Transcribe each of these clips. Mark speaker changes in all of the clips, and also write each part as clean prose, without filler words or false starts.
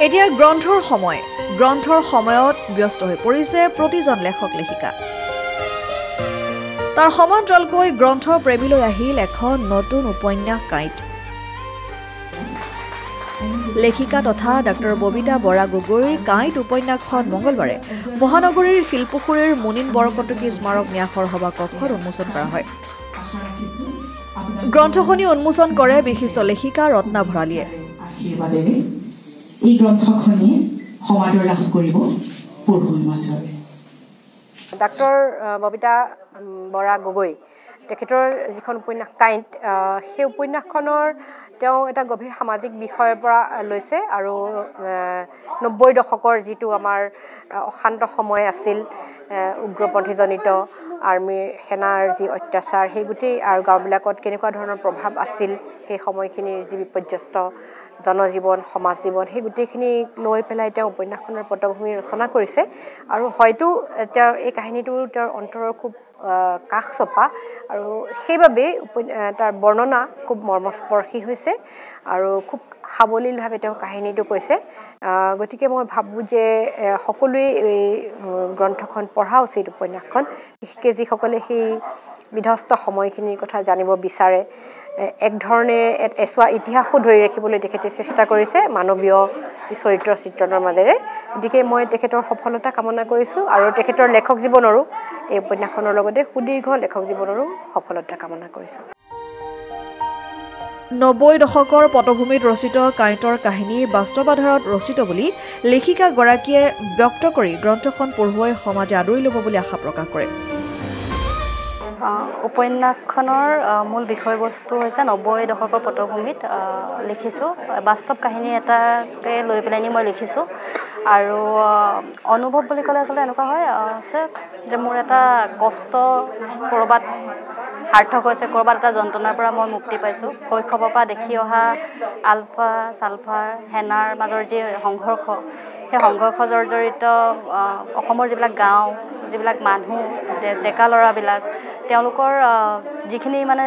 Speaker 1: এতিয়া গ্ৰন্থৰ সময়ত ব্যস্ত হৈ পৰিছে প্ৰতিজন লেখক লেখিকা তাৰ সমান্তৰালকৈ গ্ৰন্থৰ প্ৰেমীলৈ আহিল এখন নতুন উপন্যাস কাইট লেখিকা তথা ডক্টৰ ববিতা বৰা গগৈৰ কাইট উপন্যাসখন মঙ্গলবাৰে মহানগৰীৰ শিলপুখুৰীৰ মুনিন বৰকটকী স্মাৰক ন্যাসৰ সভা কক্ষত উন্মোচন কৰা হয় গ্ৰন্থখনি উন্মোচন কৰে বিশিষ্ট লেখিকা ৰত্না ভৰালীয়ে
Speaker 2: এই গ্ৰন্থখনি সমাদৰ লাভ কৰিব পঢ়ুৱৈৰ মাজত
Speaker 3: ডক্টৰ ববিতা বৰা গগৈ তেখেতৰ যিখন উপন্যাস কাইট সেই উপন্যাসখনৰ তেওঁ এটা গভীৰ সামাজিক বিষয়ৰ পৰা লৈছে আৰু 90 দশকৰ যিটো আমাৰ অশান্ত সময় আছিল উগ্ৰপন্থীজনিত আৰ্মিৰ সেনাৰ যি অত্যাচাৰ সেই গোটেই আৰু গাঁওবিলাকত কেনেকুৱা ধৰণৰ প্ৰভাৱ আছিল সেই সময়খিনিৰ যি বিপৰ্যস্ত জনজীৱন সমাজ জীৱন সেই গোটেইখিনি লৈ পেলাই তেওঁ উপন্যাসখনৰ পটভূমি ৰচনা কৰিছে আৰু হয়তো তেওঁৰ এই কাহিনীটো তেওঁৰ অন্তৰৰ খুব কাষ চপা আৰু সেইবাবে তাৰ বৰ্ণনা খুব মৰ্মস্পৰ্শী হৈছে আৰু খুব সাৱলীলভাৱে তেওঁ কাহিনীটো কৈছে গতিকে মই ভাবোঁ যে সকলোৱে এই গ্ৰন্থখন পঢ়া উচিত উপন্যাসখন বিশেষকৈ যিসকলে সেই বিধ্বস্ত সময়খিনিৰ কথা জানিব বিচাৰে এক ধৰণে এছোৱা ইতিহাসো ধৰি ৰাখিবলৈ তেখেতে চেষ্টা কৰিছে মানৱীয় চৰিত্ৰ চিত্ৰণৰ মাজেৰে গতিকে মই তেখেতৰ সফলতা কামনা কৰিছোঁ আৰু তেখেতৰ লেখক জীৱনৰো এই উপন্যাসখনৰ লগতে সুদীৰ্ঘ লেখক জীৱনৰো সফলতা কামনা কৰিছোঁ
Speaker 1: 90 দশকৰ পটভূমিত ৰচিত কাইটৰ কাহিনী বাস্তৱাধাৰত ৰচিত বুলি লেখিকাগৰাকীয়ে ব্যক্ত কৰি গ্ৰন্থখন পঢ়ুৱৈ সমাজে আদৰি ল'ব বুলি আশা প্ৰকাশ কৰে
Speaker 4: উপন্যাসখনৰ মূল বিষয়বস্তু হৈছে 90 দশকৰ পটভূমিত লিখিছোঁ বাস্তৱ কাহিনী এটাকে লৈ পেলাই মই লিখিছোঁ আৰু অনুভৱ বুলি ক'লে আচলতে এনেকুৱা হয় যে মোৰ এটা কষ্ট ক'ৰবাত সাৰ্থক হৈছে ক'ৰবাত এটা যন্ত্ৰণাৰ পৰা মই মুক্তি পাইছোঁ শৈশৱৰ পৰা দেখি অহা আলফা চালফাৰ সেনাৰ মাজৰ যি সংঘৰ্ষ সেই সংঘৰ্ষ জৰ্জৰিত অসমৰ যিবিলাক গাঁও যিবিলাক মানুহ ডেকা ল'ৰাবিলাক তেওঁলোকৰ যিখিনি মানে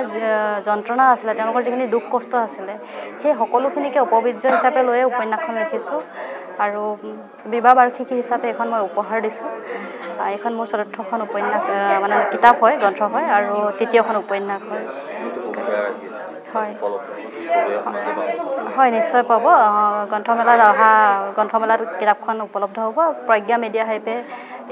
Speaker 4: যন্ত্ৰণা আছিলে তেওঁলোকৰ যিখিনি দুখ কষ্ট আছিলে সেই সকলোখিনিকে উপবিজ্য হিচাপে লৈ উপন্যাসখন লিখিছোঁ আৰু বিবাহ বাৰ্ষিকী হিচাপে এখন মই উপহাৰ দিছোঁ এইখন মোৰ চতুৰ্থখন উপন্যাস মানে কিতাপ হয় গ্ৰন্থ হয় আৰু তৃতীয়খন উপন্যাস হয় হয় নিশ্চয় পাব গ্ৰন্থমেলাত কিতাপখন উপলব্ধ হ'ব প্ৰজ্ঞা মিডিয়া হাইপে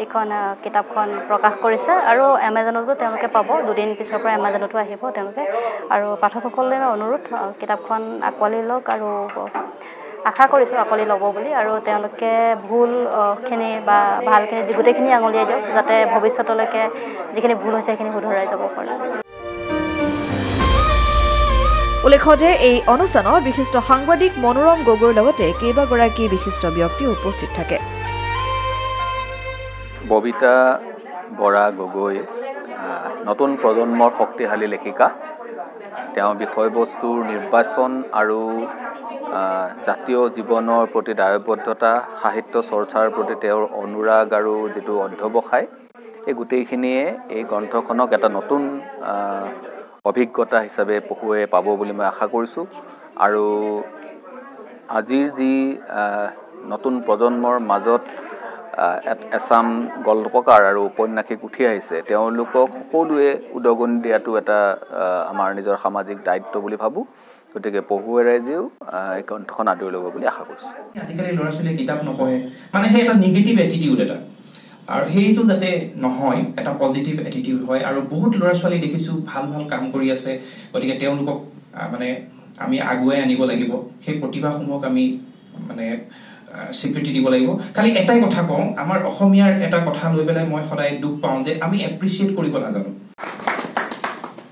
Speaker 4: এইখন কিতাপখন প্ৰকাশ কৰিছে আৰু এমাজনতো তেওঁলোকে পাব দুদিন পিছৰ পৰা এমাজনতো আহিব তেওঁলোকে আৰু পাঠকসকলে অনুৰোধ কিতাপখন আঁকোৱালি লওক আৰু আশা কৰিছোঁ আঁকোৱালি ল'ব বুলি আৰু তেওঁলোকে ভুলখিনি বা ভালখিনি গোটেইখিনি আঙুলিয়াই দিয়ক যাতে ভৱিষ্যতলৈকে যিখিনি ভুল হৈছে সেইখিনি শুধৰাই যাব পাৰে
Speaker 1: উল্লেখ্য যে এই অনুষ্ঠানত বিশিষ্ট সাংবাদিক মনোৰম গগৈৰ লগতে কেইবাগৰাকী বিশিষ্ট ব্যক্তি উপস্থিত থাকে
Speaker 5: ববিতা বৰা গগৈ নতুন প্ৰজন্মৰ শক্তিশালী লেখিকা তেওঁ বিষয়বস্তুৰ নিৰ্বাচন আৰু জাতীয় জীৱনৰ প্ৰতি দায়বদ্ধতা সাহিত্য চৰ্চাৰ প্ৰতি তেওঁৰ অনুৰাগ আৰু যিটো অধ্যৱসায় এই গোটেইখিনিয়ে এই গ্ৰন্থখনক এটা নতুন অভিজ্ঞতা হিচাপে পঢ়ুৱৈয়ে পাব বুলি মই আশা কৰিছোঁ আৰু আজিৰ যি নতুন প্ৰজন্মৰ মাজত এছাম গল্পকাৰ আৰু উপন্যাসিক উঠি আহিছে তেওঁলোকক সকলোৱে উদগনি দিয়াটো এটা আমাৰ নিজৰ সামাজিক দায়িত্ব বুলি ভাবোঁ গতিকে পঢ়ুৱৈ ৰাইজেও এই গ্ৰন্থখন আদৰি ল'ব বুলি আশা কৰিছোঁ
Speaker 6: আজিকালি ল'ৰা ছোৱালীয়ে কিতাপ নপঢ়ে মানে সেই এটা নিগেটিভ এটিটিউড এটা আৰু সেইটো যাতে নহয় এটা পজিটিভ এটিটিউড হয় আৰু বহুত ল'ৰা ছোৱালী দেখিছোঁ ভাল ভাল কাম কৰি আছে গতিকে তেওঁলোকক মানে আমি আগুৱাই আনিব লাগিব সেই প্ৰতিভাসমূহক আমি মানে স্বীকৃতি দিব লাগিব খালি এটাই কথা কওঁ আমাৰ অসমীয়াৰ এটা কথা লৈ পেলাই মই সদায় দুখ পাওঁ যে আমি এপ্ৰিচিয়েট কৰিব নাজানো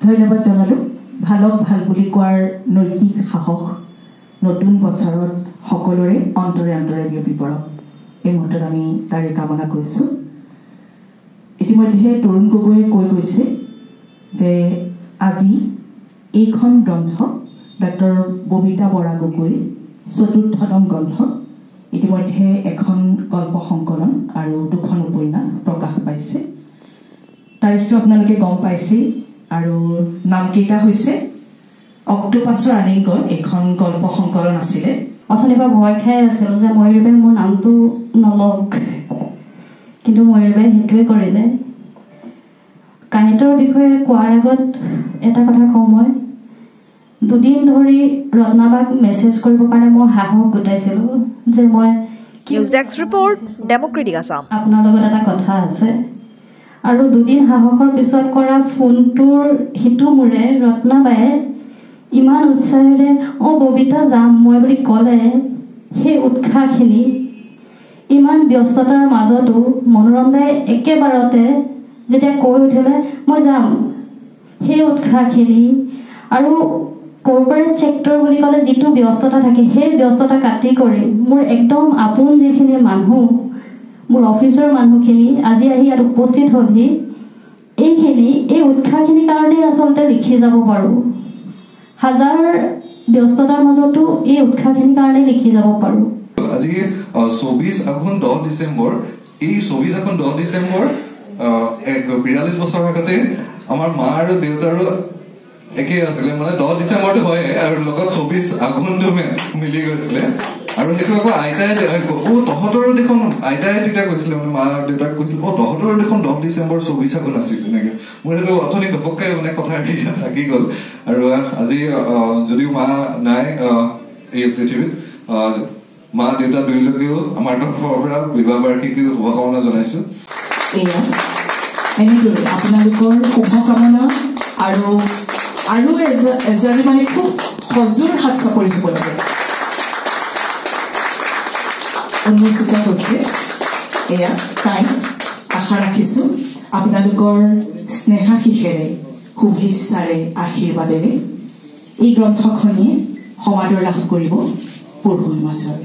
Speaker 2: ধন্যবাদ জনালোঁ ভালক ভাল বুলি কোৱাৰ নৈতিক সাহস নতুন বছৰত সকলোৰে অন্তৰে অন্তৰে বিয়পি পৰক এই মুহূৰ্তত আমি তাৰে কামনা কৰিছোঁ ইতিমধ্যে তৰুণ গগৈয়ে কৈ গৈছে যে আজি এইখন গ্ৰন্থ ডক্টৰ ববিতা বৰা গগৈৰ চতুৰ্থতম গ্ৰন্থ ইতিমধ্যে এখন গল্প সংকলন আৰু দুখন উপন্যাস প্ৰকাশ পাইছে তাৰিখটো আপোনালোকে গম পাইছে আৰু নামকেইটা হৈছে অক্টোপাছৰ আলিংগন এখন গল্প সংকলন আছিলে
Speaker 4: অথনিৰ পৰা ভয় খাই আছিলোঁ যে ময়ূৰী বাই মোৰ নামটো নলওক, কিন্তু ময়ূৰী বাই সেইটোৱে কৰিলে। কাহিনীটোৰ বিষয়ে কোৱাৰ আগত এটা কথা কওঁ, মই 2 দিন ধৰি ৰত্নাবাক মেছেজ কৰিবৰ কাৰণে মই সাহস গোটাইছিলোঁ যে মই
Speaker 1: news desk report, democratic Assam.
Speaker 4: আপোনাৰ লগত এটা কথা আছে। আৰু 2 দিন সাহসৰ পিছত কৰা ফোনটোৰ সিটো মূৰে ৰত্নাবায়ে ইমান উৎসাহেৰে ববিতা যাম মই বুলি ক'লে। সেই উৎসাহখিনি ইমান ব্যস্ততাৰ মাজতো মনোৰম দাই একেবাৰতে যেতিয়া কৈ উঠিলে মই যাম, সেই উৎসাহখিনি আৰু কৰ্পৰেট ছেক্টৰ বুলি ক'লে যিটো ব্যস্ততা থাকে সেই ব্যস্ততা কাটি কৰি মোৰ একদম আপোন যিখিনি মানুহ, মোৰ অফিচৰ মানুহখিনি আজি আহি ইয়াত উপস্থিত হ'লহি। এই উৎসাহখিনিৰ কাৰণেই আচলতে লিখি যাব পাৰোঁ। হাজাৰ ব্যস্ততাৰ মাজতো এই উৎসাহখিনিৰ কাৰণে লিখি যাব পাৰোঁ।
Speaker 7: আজি 24 আঘোণ 10 ডিচেম্বৰ, এই 24 আঘোণ 10 ডিচেম্বৰ 42 বছৰ আগতে আমাৰ মা আৰু দেউতাৰো একে আছিলে, মানে 10 ডিচেম্বৰটো হয় আৰু লগত 24 আঘোণটো মিলি গৈছিলে। আৰু সেইটো আকৌ আইতাই তহঁতৰো দেখোন, আইতাই তেতিয়া কৈছিলে, মানে মা আৰু দেউতাক কৈছিল তহঁতৰো দেখোন 10 ডিচেম্বৰ 24 আঘোণ আছিল তেনেকে। মোৰ সেইটো অথনি ঘপককে মানে কথা থাকি গ'ল। আৰু আজি যদিও মা নাই এই পৃথিৱীত, মা দেউতা দুয়োলোকেও আমাৰ তৰফৰ পৰা বিবাহ বাৰ্ষিকীৰ শুভকামনা জনাইছো।
Speaker 2: এয়া এনেদৰে আপোনালোকৰ শুভকামনা আৰু এজাৰি মানে খুব সজোৰ হাত চাপৰি দিব লাগে উন্মোচিত হৈছে। এয়া তাই আশা ৰাখিছোঁ আপোনালোকৰ স্নেহাশীষেৰে, শুভেচ্ছাৰে, আশীৰ্বাদেৰে এই গ্ৰন্থখনিয়ে সমাদৰ লাভ কৰিব পঢ়ুৱৈৰ মাজত।